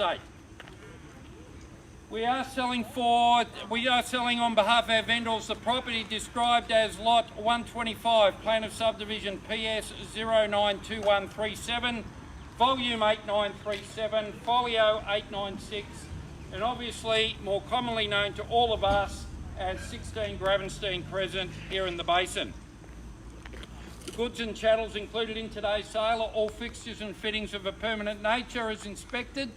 estate. We are selling on behalf of our vendors the property described as Lot 125, Plan of Subdivision PS 092137, Volume 8937, Folio 896, and obviously more commonly known to all of us as 16 Gravenstein Crescent here in the Basin. The goods and chattels included in today's sale are all fixtures and fittings of a permanent nature as inspected.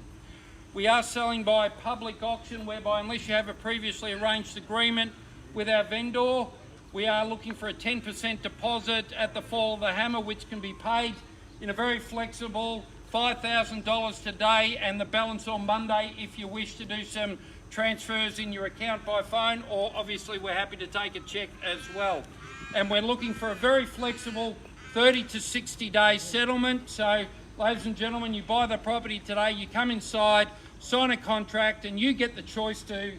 We are selling by public auction, whereby unless you have a previously arranged agreement with our vendor, we are looking for a 10% deposit at the fall of the hammer, which can be paid in a very flexible $5,000 today and the balance on Monday if you wish to do some transfers in your account by phone, or obviously we're happy to take a cheque as well. And we're looking for a very flexible 30 to 60 day settlement. So ladies and gentlemen, you buy the property today, you come inside, sign a contract, and you get the choice to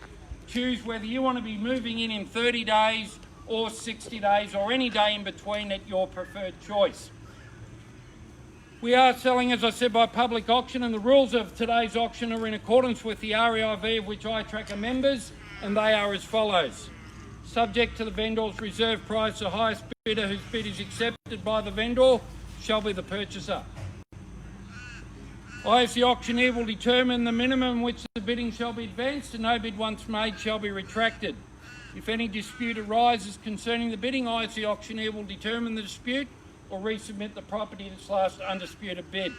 choose whether you want to be moving in 30 days or 60 days or any day in between at your preferred choice. We are selling, as I said, by public auction, and the rules of today's auction are in accordance with the REIV of which I track are members, and they are as follows. Subject to the vendor's reserve price, the highest bidder whose bid is accepted by the vendor shall be the purchaser. I, as the auctioneer, will determine the minimum which the bidding shall be advanced, and no bid once made shall be retracted. If any dispute arises concerning the bidding, I, as the auctioneer, will determine the dispute or resubmit the property at its last undisputed bid.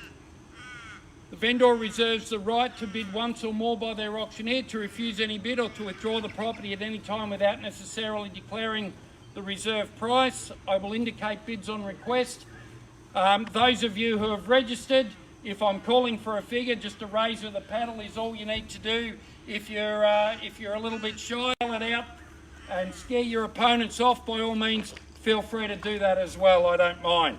The vendor reserves the right to bid once or more by their auctioneer, to refuse any bid, or to withdraw the property at any time without necessarily declaring the reserve price. I will indicate bids on request. Those of you who have registered, if I'm calling for a figure, just a raise of the paddle is all you need to do. If you're a little bit shy, yell it out and scare your opponents off, by all means, feel free to do that as well, I don't mind.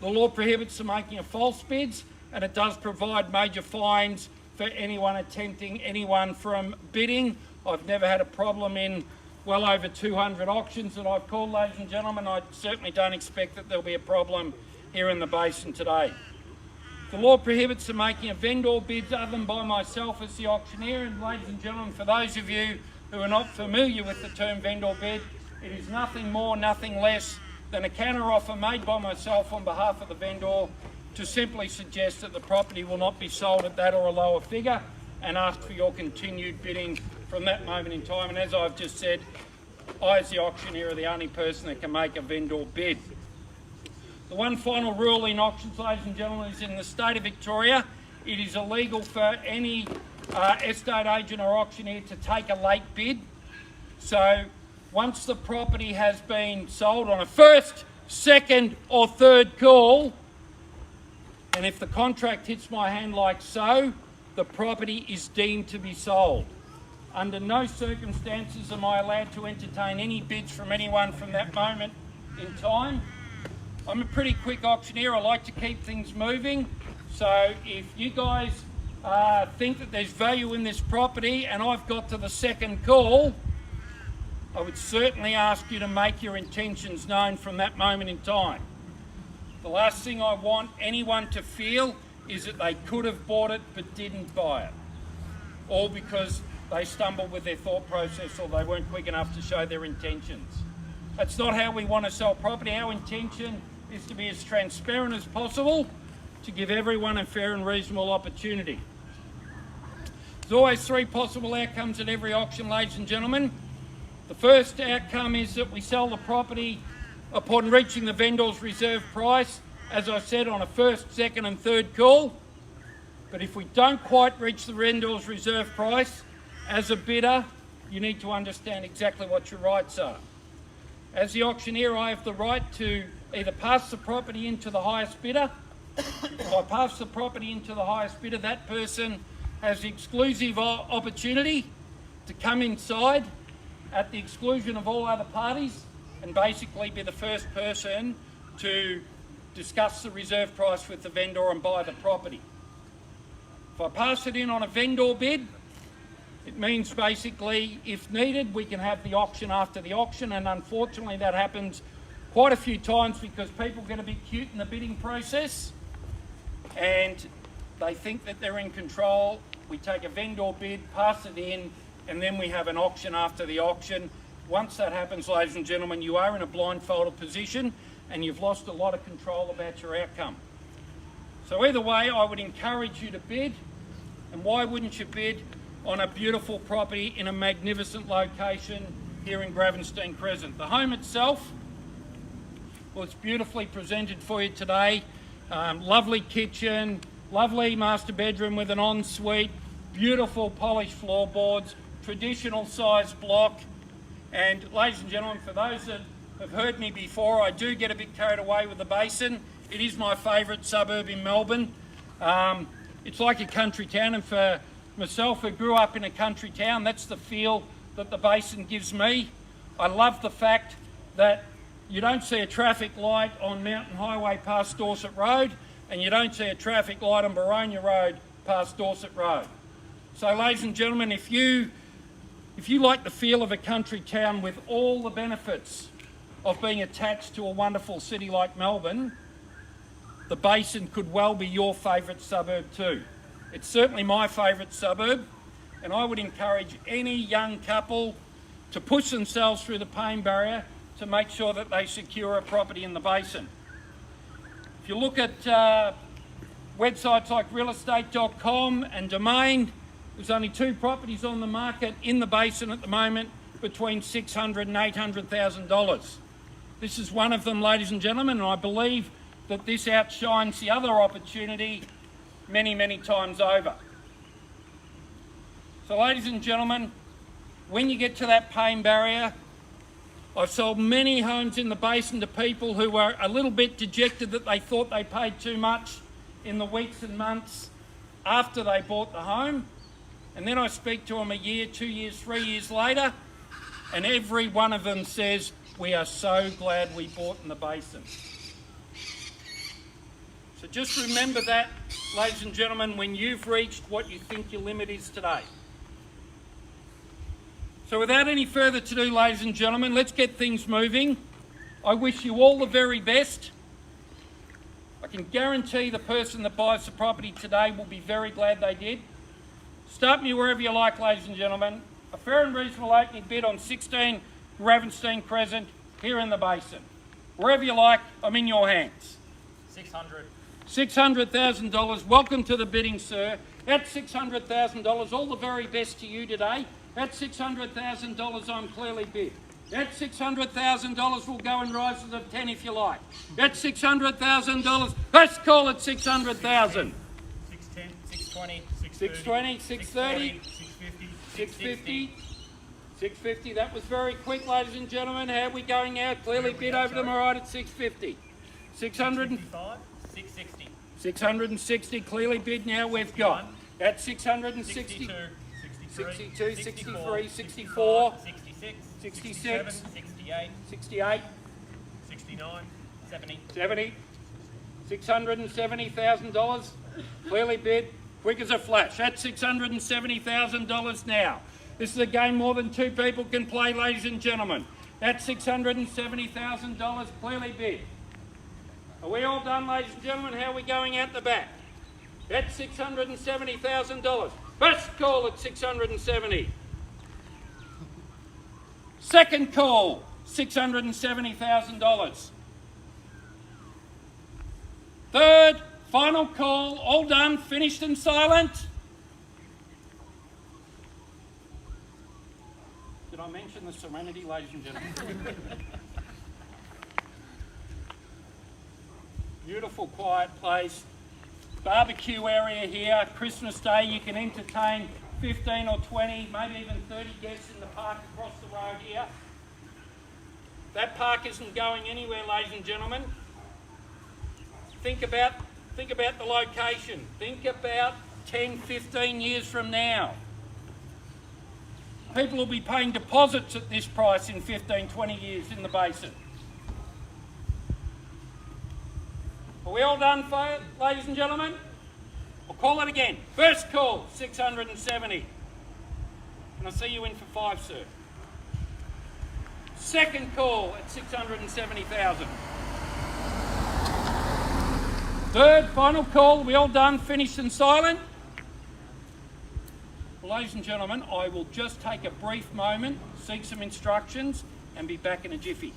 The law prohibits the making of false bids, and it does provide major fines for anyone attempting anyone from bidding. I've never had a problem in well over 200 auctions that I've called, ladies and gentlemen. I certainly don't expect that there'll be a problem here in the Basin today. The law prohibits the making of vendor bids other than by myself as the auctioneer, and ladies and gentlemen, for those of you who are not familiar with the term vendor bid, it is nothing more, nothing less than a counter offer made by myself on behalf of the vendor to simply suggest that the property will not be sold at that or a lower figure, and ask for your continued bidding from that moment in time. And as I've just said, I, as the auctioneer, are the only person that can make a vendor bid. The one final rule in auctions, ladies and gentlemen, is in the state of Victoria, it is illegal for any estate agent or auctioneer to take a late bid. So once the property has been sold on a first, second or third call, and if the contract hits my hand like so, the property is deemed to be sold. Under no circumstances am I allowed to entertain any bids from anyone from that moment in time. I'm a pretty quick auctioneer. I like to keep things moving. So if you guys think that there's value in this property and I've got to the second call, I would certainly ask you to make your intentions known from that moment in time. The last thing I want anyone to feel is that they could have bought it but didn't buy it, all because they stumbled with their thought process or they weren't quick enough to show their intentions. That's not how we want to sell property. Our intention is to be as transparent as possible, to give everyone a fair and reasonable opportunity. There's always three possible outcomes at every auction, ladies and gentlemen. The first outcome is that we sell the property upon reaching the vendor's reserve price, as I said, on a first, second and third call. But if we don't quite reach the vendor's reserve price, as a bidder, you need to understand exactly what your rights are. As the auctioneer, I have the right to either pass the property into the highest bidder. If I pass the property into the highest bidder, that person has the exclusive opportunity to come inside at the exclusion of all other parties and basically be the first person to discuss the reserve price with the vendor and buy the property. If I pass it in on a vendor bid, it means basically, if needed, we can have the auction after the auction, and unfortunately that happens quite a few times because people get a bit cute in the bidding process and They think that they're in control. We take a vendor bid, pass it in, and then we have an auction after the auction. Once that happens, ladies and gentlemen, you are in a blindfolded position and you've lost a lot of control about your outcome. So either way, I would encourage you to bid. And why wouldn't you bid on a beautiful property in a magnificent location here in Gravenstein Crescent? The home itself, well, it's beautifully presented for you today. Lovely kitchen, lovely master bedroom with an ensuite, beautiful polished floorboards, traditional size block. And ladies and gentlemen, for those that have heard me before, I do get a bit carried away with the Basin. It is my favourite suburb in Melbourne. It's like a country town, and for myself who grew up in a country town, that's the feel that the Basin gives me. I love the fact that you don't see a traffic light on Mountain Highway past Dorset Road, and you don't see a traffic light on Baronia Road past Dorset Road. So ladies and gentlemen, if you like the feel of a country town with all the benefits of being attached to a wonderful city like Melbourne, the Basin could well be your favourite suburb too. It's certainly my favourite suburb, and I would encourage any young couple to push themselves through the pain barrier to make sure that they secure a property in the Basin. If you look at websites like realestate.com and Domain, there's only 2 properties on the market in the Basin at the moment between $600,000 and $800,000. This is one of them, ladies and gentlemen, and I believe that this outshines the other opportunity many, many times over. So ladies and gentlemen, when you get to that pain barrier, I've sold many homes in the Basin to people who were a little bit dejected that they thought they paid too much in the weeks and months after they bought the home. And then I speak to them a year, 2 years, 3 years later, and every one of them says, "We are so glad we bought in the Basin." So just remember that, ladies and gentlemen, when you've reached what you think your limit is today. So without any further ado, ladies and gentlemen, let's get things moving. I wish you all the very best. I can guarantee the person that buys the property today will be very glad they did. Start me wherever you like, ladies and gentlemen. A fair and reasonable opening bid on 16 Gravenstein Crescent here in the Basin. Wherever you like, I'm in your hands. $600,000. Welcome to the bidding, sir. At $600,000, all the very best to you today. At $600,000, I'm clearly bid. At $600,000, we'll go in rises of 10 if you like. At $600,000, let's call it $600,000. 610, 620, 620, 630, 650, 650. That was very quick, ladies and gentlemen. How are we going now? Clearly bid over them, all right, at 650. 655, 660. 660, clearly bid now. We've got at 660. 62, 63, 64, 66, 66, 68, 68, 69, 70. 70, $670,000. Clearly bid, quick as a flash. That's $670,000 now. This is a game more than 2 people can play, ladies and gentlemen. That's $670,000, clearly bid. Are we all done, ladies and gentlemen? How are we going out the back? That's $670,000. First call at 670. Second call, $670,000. Third, final call, all done, finished and silent. Did I mention the serenity, ladies and gentlemen? Beautiful, quiet place. Barbecue area here. Christmas Day, you can entertain 15 or 20, maybe even 30 guests in the park across the road here. That park isn't going anywhere, ladies and gentlemen. Think about the location. Think about 10, 15 years from now. People will be paying deposits at this price in 15, 20 years in the Basin. Are we all done, ladies and gentlemen? I'll call it again. First call, 670. And I'll see you in for 5, sir. Second call at 670,000. Third, final call. Are we all done, finished and silent? Well, ladies and gentlemen, I will just take a brief moment, seek some instructions and be back in a jiffy.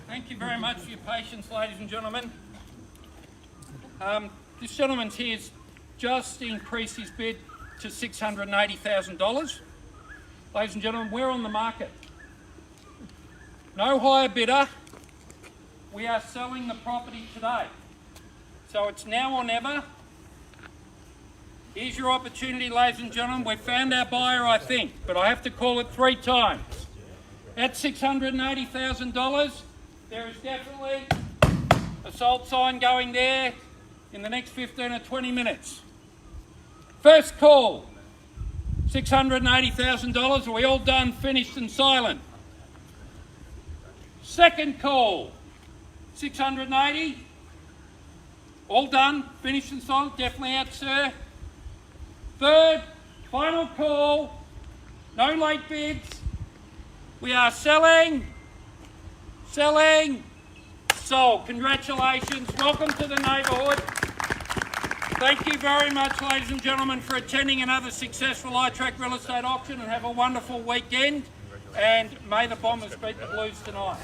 Thank you very much for your patience, ladies and gentlemen. This gentleman's here's just increased his bid to $680,000. Ladies and gentlemen, we're on the market. No higher bidder. We are selling the property today. So it's now or never. Here's your opportunity, ladies and gentlemen. We've found our buyer, I think, but I have to call it 3 times. At $680,000, there is definitely a sold sign going there in the next 15 or 20 minutes. First call, $680,000. Are we all done, finished and silent? Second call, $680,000. All done, finished and silent. Definitely out, sir. Third, final call. No late bids. We are selling. Sold. Congratulations. Welcome to the neighbourhood. Thank you very much, ladies and gentlemen, for attending another successful iTrack real estate auction, and have a wonderful weekend. And may the Bombers beat the Blues tonight.